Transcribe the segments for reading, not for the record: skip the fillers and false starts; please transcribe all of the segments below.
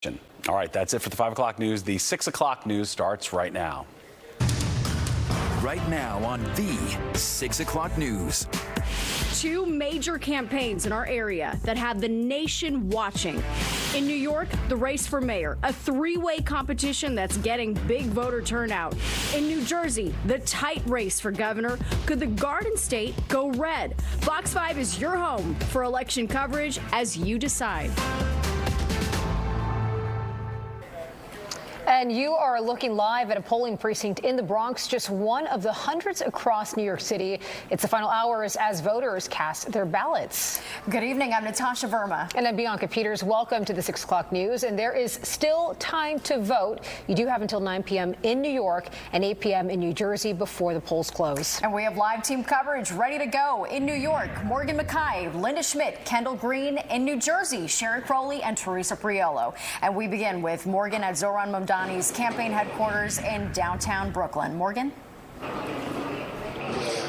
All right, that's it for the 5 o'clock news. The 6 o'clock news starts right now. Right now on the 6 o'clock news. Two major campaigns in our area that have the nation watching. In New York, the race for mayor, a three-way competition that's getting big voter turnout. In New Jersey, the tight race for governor. Could the Garden State go red? Fox 5 is your home for election coverage as you decide. And you are looking live at a polling precinct in the Bronx, just one of the hundreds across New York City. It's the final hours as voters cast their ballots. Good evening. I'm Natasha Verma. And I'm Bianca Peters. Welcome to the 6 o'clock news. And there is still time to vote. You do have until 9 p.m. in New York and 8 p.m. in New Jersey before the polls close. And we have live team coverage ready to go in New York. Morgan McKay, Linda Schmidt, Kendall Green. In New Jersey, Sherry Crowley and Teresa Priolo. And we begin with Morgan at Zohran Mandani's campaign headquarters in downtown Brooklyn. Morgan?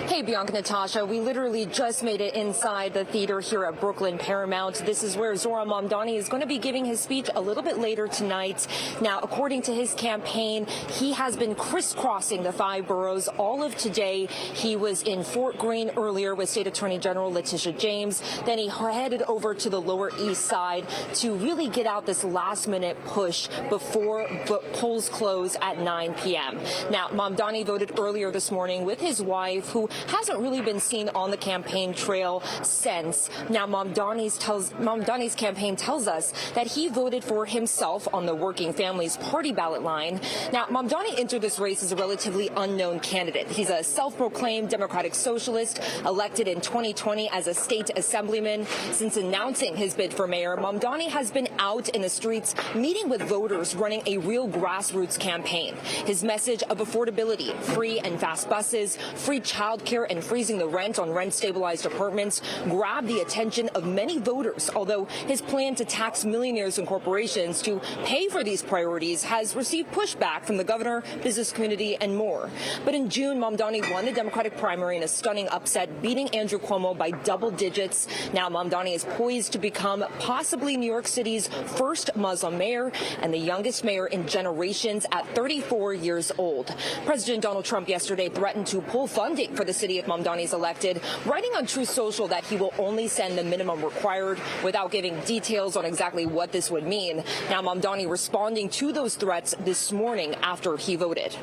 Hey, Bianca, Natasha, we literally just made it inside the theater here at Brooklyn Paramount. This is where Zohran Mandani is going to be giving his speech a little bit later tonight. Now, according to his campaign, he has been crisscrossing the 5 boroughs all of today. He was in Fort Greene earlier with State Attorney General Letitia James. Then he headed over to the Lower East Side to really get out this last-minute push before polls close at 9 p.m. Now, Mandani voted earlier this morning with his wife, who hasn't really been seen on the campaign trail since. Now, Mamdani's campaign tells us that he voted for himself on the Working Families Party ballot line. Now, Mamdani entered this race as a relatively unknown candidate. He's a self-proclaimed Democratic Socialist, elected in 2020 as a state assemblyman. Since announcing his bid for mayor, Mamdani has been out in the streets meeting with voters, running a real grassroots campaign. His message of affordability, free and fast buses, free childcare, and freezing the rent on rent-stabilized apartments grabbed the attention of many voters, although his plan to tax millionaires and corporations to pay for these priorities has received pushback from the governor, business community, and more. But in June, Mamdani won the Democratic primary in a stunning upset, beating Andrew Cuomo by double digits. Now Mamdani is poised to become possibly New York City's first Muslim mayor and the youngest mayor in generations at 34 years old. President Donald Trump yesterday threatened to pull funding for the city if Mamdani is elected, writing on Truth Social that he will only send the minimum required without giving details on exactly what this would mean. Now Mamdani responding to those threats this morning after he voted.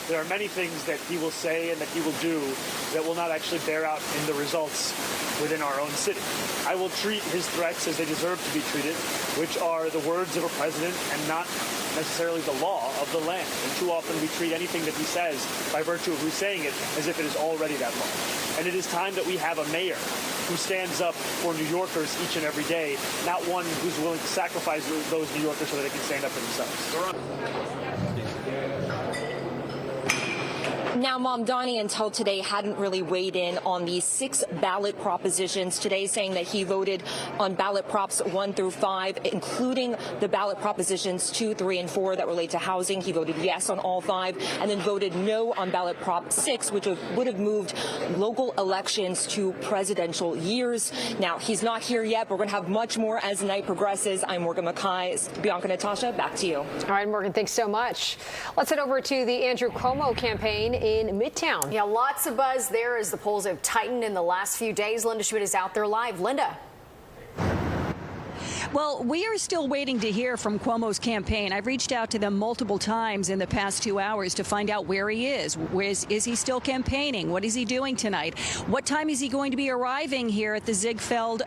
There are many things that he will say and that he will do that will not actually bear out in the results within our own city. I will treat his threats as they deserve to be treated, which are the words of a president and not necessarily the law of the land. And too often we treat anything that he says by virtue of who's saying it as if it is already that law. And it is time that we have a mayor who stands up for New Yorkers each and every day, not one who's willing to sacrifice those New Yorkers so that they can stand up for themselves. Now, Mamdani until today hadn't really weighed in on the 6 ballot propositions today, saying that he voted on ballot props 1 through 5, including the ballot propositions 2, 3, and 4 that relate to housing. He voted yes on all 5 and then voted no on ballot prop 6, which would have moved local elections to presidential years. Now, he's not here yet, but we're going to have much more as the night progresses. I'm Morgan McKay. Bianca, Natasha, back to you. All right, Morgan, thanks so much. Let's head over to the Andrew Cuomo campaign in Midtown. Yeah, lots of buzz there as the polls have tightened in the last few days. Linda Schmidt is out there live. Linda. Well, we are still waiting to hear from Cuomo's campaign. I've reached out to them multiple times in the past 2 hours to find out where he is. Is he still campaigning? What is he doing tonight? What time is he going to be arriving here at the Ziegfeld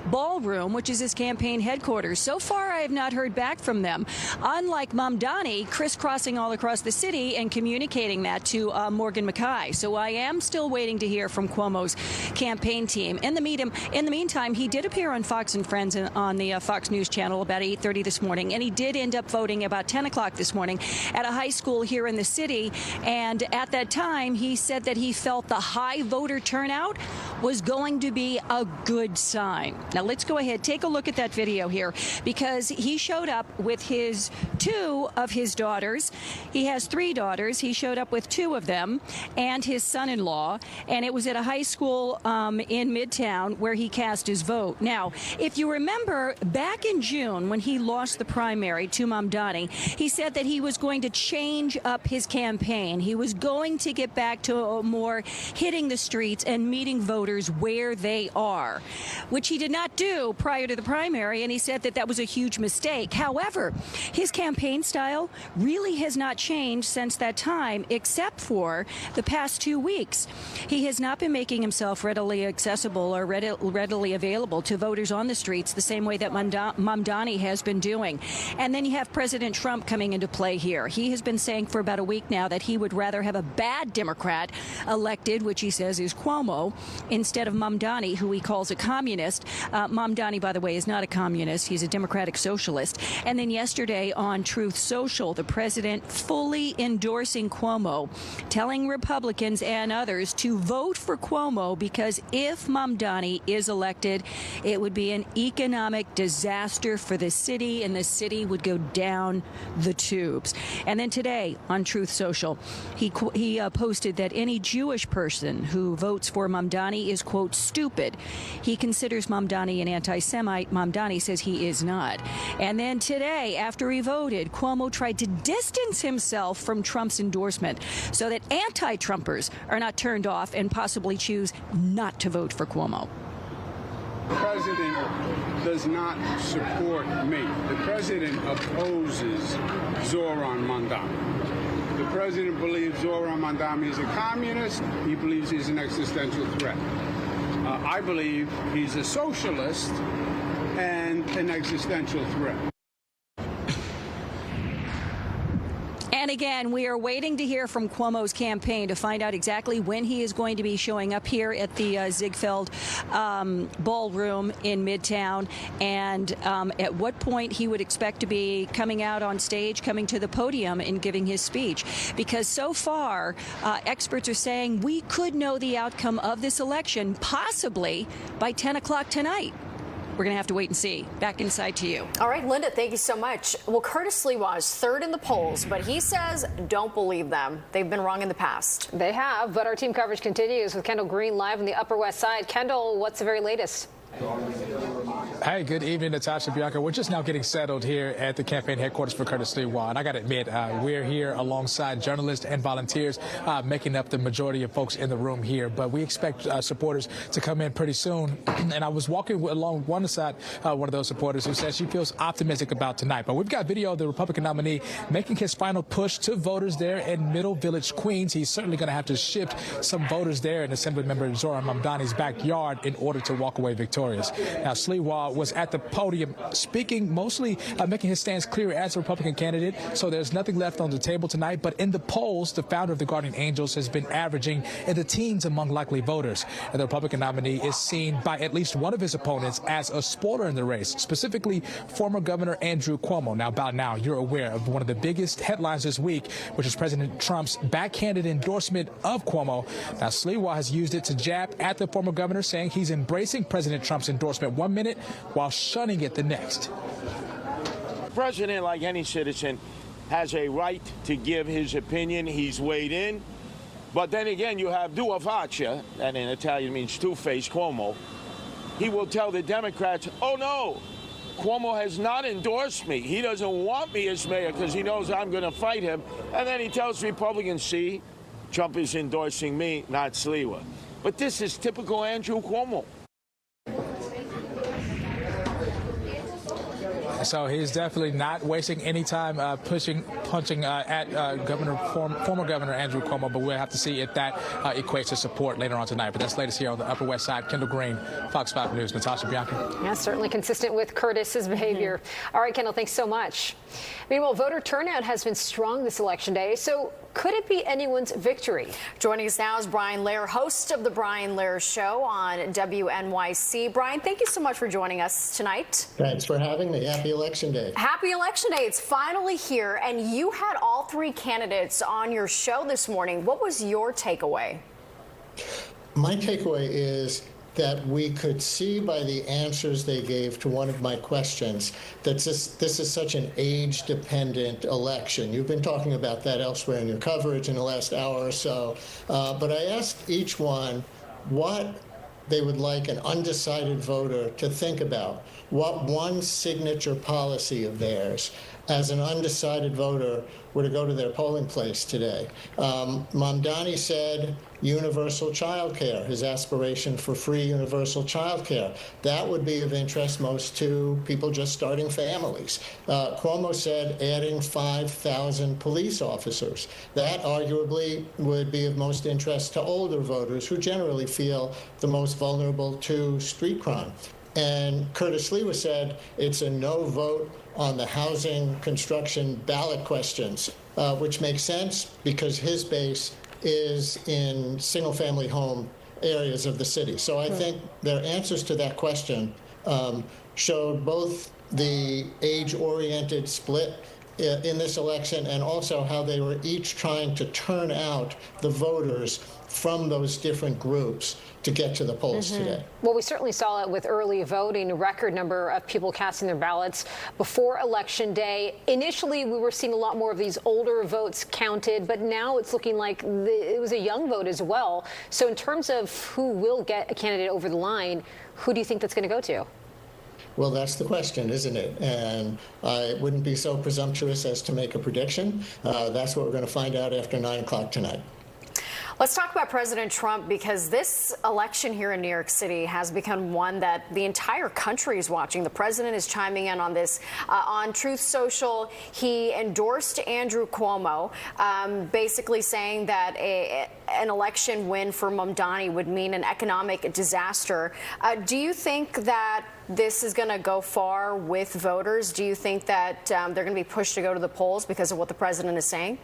Ballroom, which is his campaign headquarters? So far, I have not heard back from them. Unlike Mamdani, crisscrossing all across the city and communicating that to Morgan McKay. So I am still waiting to hear from Cuomo's campaign team. In the meantime, he did appear on Fox and Friends on the Fox News channel about 8:30 this morning, and he did end up voting about 10 o'clock this morning at a high school here in the city. And at that time, he said that he felt the high voter turnout was going to be a good sign. Now, let's go ahead, take a look at that video here, because he showed up with two of his daughters. He has 3 daughters. He showed up with 2 of them and his son-in-law, and it was at a high school in Midtown where he cast his vote. Now, if you remember, back in June when he lost the primary to Mamdani, he said that he was going to change up his campaign. He was going to get back to more hitting the streets and meeting voters where they are, which he did not do prior to the primary, and he said that that was a huge mistake. However, his campaign style really has not changed since that time, except for the past 2 weeks. He has not been making himself readily accessible or readily available to voters on the streets the same way that Mamdani has been doing. And then you have President Trump coming into play here. He has been saying for about a week now that he would rather have a bad Democrat elected, which he says is Cuomo, instead of Mamdani, who he calls a communist. Mamdani, by the way, is not a communist. He's a democratic socialist. And then yesterday on Truth Social, the president fully endorsing Cuomo, telling Republicans and others to vote for Cuomo because if Mamdani is elected, it would be an economic disaster for the city, and the city would go down the tubes. And then today on Truth Social, he posted that any Jewish person who votes for Mamdani is, quote, stupid. He considers Mamdani an anti-Semite. Mamdani says he is not. And then today, after he voted, Cuomo tried to distance himself from Trump's endorsement so that anti-Trumpers are not turned off and possibly choose not to vote for Cuomo. The president does not support me. The president opposes Zohran Mandani. The president believes Zohran Mandani is a communist. He believes he's an existential threat. I believe he's a socialist and an existential threat. And again, we are waiting to hear from Cuomo's campaign to find out exactly when he is going to be showing up here at the Ziegfeld Ballroom in Midtown, and at what point he would expect to be coming out on stage, coming to the podium and giving his speech. Because so far, experts are saying we could know the outcome of this election possibly by 10 o'clock tonight. We're going to have to wait and see. Back inside to you. All right, Linda, thank you so much. Well, Curtis Sliwa is 3rd in the polls, but he says don't believe them. They've been wrong in the past. They have, but our team coverage continues with Kendall Green live on the Upper West Side. Kendall, what's the very latest? Hey, good evening, Natasha, Bianca. We're just now getting settled here at the campaign headquarters for Curtis Sliwa. And I got to admit, we're here alongside journalists and volunteers making up the majority of folks in the room here. But we expect supporters to come in pretty soon. And I was walking along one side, one of those supporters who says she feels optimistic about tonight. But we've got video of the Republican nominee making his final push to voters there in Middle Village, Queens. He's certainly going to have to shift some voters there in Assemblymember Zohran Mandani's backyard in order to walk away victorious. Now, Sliwa was at the podium speaking, mostly making his stance clear as a Republican candidate, so there's nothing left on the table tonight. But in the polls, the founder of the Guardian Angels has been averaging in the teens among likely voters. And the Republican nominee is seen by at least one of his opponents as a spoiler in the race, specifically former Governor Andrew Cuomo. Now, by now, you're aware of one of the biggest headlines this week, which is President Trump's backhanded endorsement of Cuomo. Now, Sliwa has used it to jab at the former governor, saying he's embracing President Trump's endorsement 1 minute while shunning it the next. The president, like any citizen, has a right to give his opinion. He's weighed in. But then again, you have due faccia, that in Italian means two-faced Cuomo. He will tell the Democrats, oh no, Cuomo has not endorsed me. He doesn't want me as mayor because he knows I'm going to fight him. And then he tells Republicans, see, Trump is endorsing me, not Sliwa. But this is typical Andrew Cuomo. So he's definitely not wasting any time punching at former Governor Andrew Cuomo, but we'll have to see if that equates to support later on tonight. But that's latest here on the Upper West Side. Kendall Green, Fox 5 News. Natasha, Bianca. Yeah, certainly consistent with Curtis's behavior. All right, Kendall, thanks so much. Meanwhile, voter turnout has been strong this election day, so could it be anyone's victory? Joining us now is Brian Lehrer, host of The Brian Lehrer Show on WNYC. Brian, thank you so much for joining us tonight. Thanks for having me. Happy Election Day. Happy Election Day. It's finally here, and you had all 3 candidates on your show this morning. What was your takeaway? My takeaway is that we could see by the answers they gave to one of my questions that this is such an age-dependent election. You've been talking about that elsewhere in your coverage in the last hour or so. But I asked each one what they would like an undecided voter to think about. What one signature policy of theirs as an undecided voter were to go to their polling place today. Mamdani said universal child care, his aspiration for free universal child care. That would be of interest most to people just starting families. Cuomo said adding 5,000 police officers. That arguably would be of most interest to older voters who generally feel the most vulnerable to street crime. And Curtis Sliwa said it's a no vote on the housing construction ballot questions, which makes sense because his base is in single-family home areas of the city. So I think their answers to that question showed both the age-oriented split in this election and also how they were each trying to turn out the voters from those different groups to get to the polls today. Well, we certainly saw it with early voting, a record number of people casting their ballots before Election Day. Initially, we were seeing a lot more of these older votes counted, but now it's looking like it was a young vote as well. So in terms of who will get a candidate over the line, who do you think that's going to go to? Well, that's the question, isn't it? And I wouldn't be so presumptuous as to make a prediction. That's what we're going to find out after 9 o'clock tonight. Let's talk about President Trump, because this election here in New York City has become one that the entire country is watching. The president is chiming in on this. On Truth Social, he endorsed Andrew Cuomo, basically saying that an election win for Mamdani would mean an economic disaster. Do you think that this is going to go far with voters? Do you think that they're going to be pushed to go to the polls because of what the president is saying?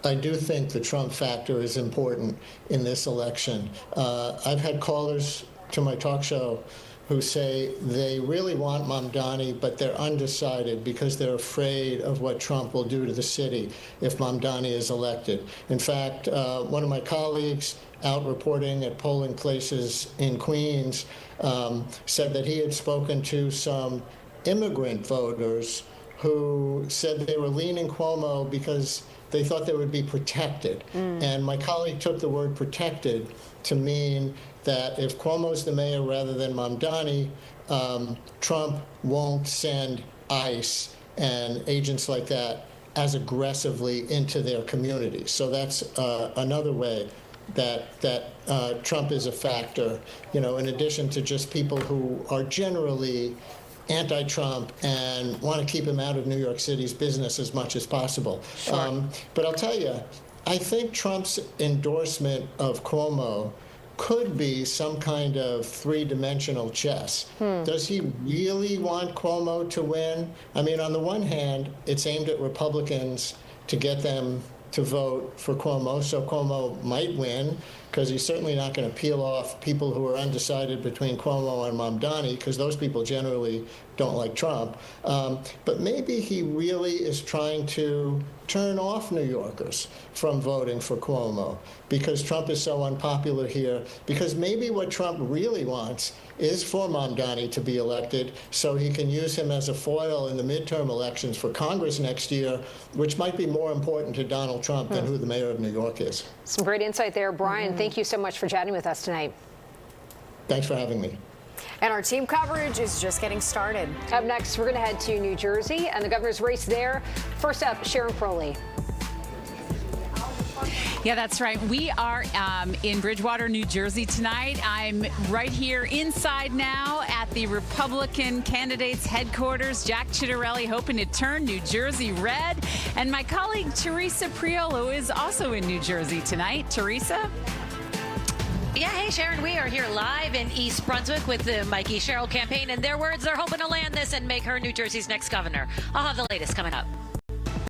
I do think the Trump factor is important in this election. I've had callers to my talk show who say they really want Mamdani, but they're undecided because they're afraid of what Trump will do to the city if Mamdani is elected. In fact, one of my colleagues out reporting at polling places in Queens said that he had spoken to some immigrant voters who said they were leaning Cuomo because they thought they would be protected. And my colleague took the word protected to mean that if Cuomo's the mayor rather than Mamdani, Trump won't send ICE and agents like that as aggressively into their communities. So that's another way that Trump is a factor, you know, in addition to just people who are generally anti-Trump and want to keep him out of New York City's business as much as possible. Sure. But I'll tell you, I think Trump's endorsement of Cuomo could be some kind of three-dimensional chess. Does he really want Cuomo to win? I mean, on the one hand, it's aimed at Republicans to get them to vote for Cuomo, so Cuomo might win, because he's certainly not going to peel off people who are undecided between Cuomo and Mamdani, because those people generally don't like Trump. But maybe he really is trying to turn off New Yorkers from voting for Cuomo because Trump is so unpopular here, because maybe what Trump really wants is for Mamdani to be elected so he can use him as a foil in the midterm elections for Congress next year, which might be more important to Donald Trump than who the mayor of New York is. Some great insight there, Brian. Thank you so much for chatting with us tonight. Thanks for having me. And our team coverage is just getting started. Up next, we're going to head to New Jersey and the governor's race there. First up, Sharon Crowley. Yeah, that's right. We are in Bridgewater, New Jersey tonight. I'm right here inside now at the Republican candidates' headquarters. Jack Ciattarelli hoping to turn New Jersey red. And my colleague Teresa Priolo is also in New Jersey tonight. Teresa? Yeah, hey, Sharon, we are here live in East Brunswick with the Mikey Sherrill campaign. And their words, they're hoping to land this and make her New Jersey's next governor. I'll have the latest coming up.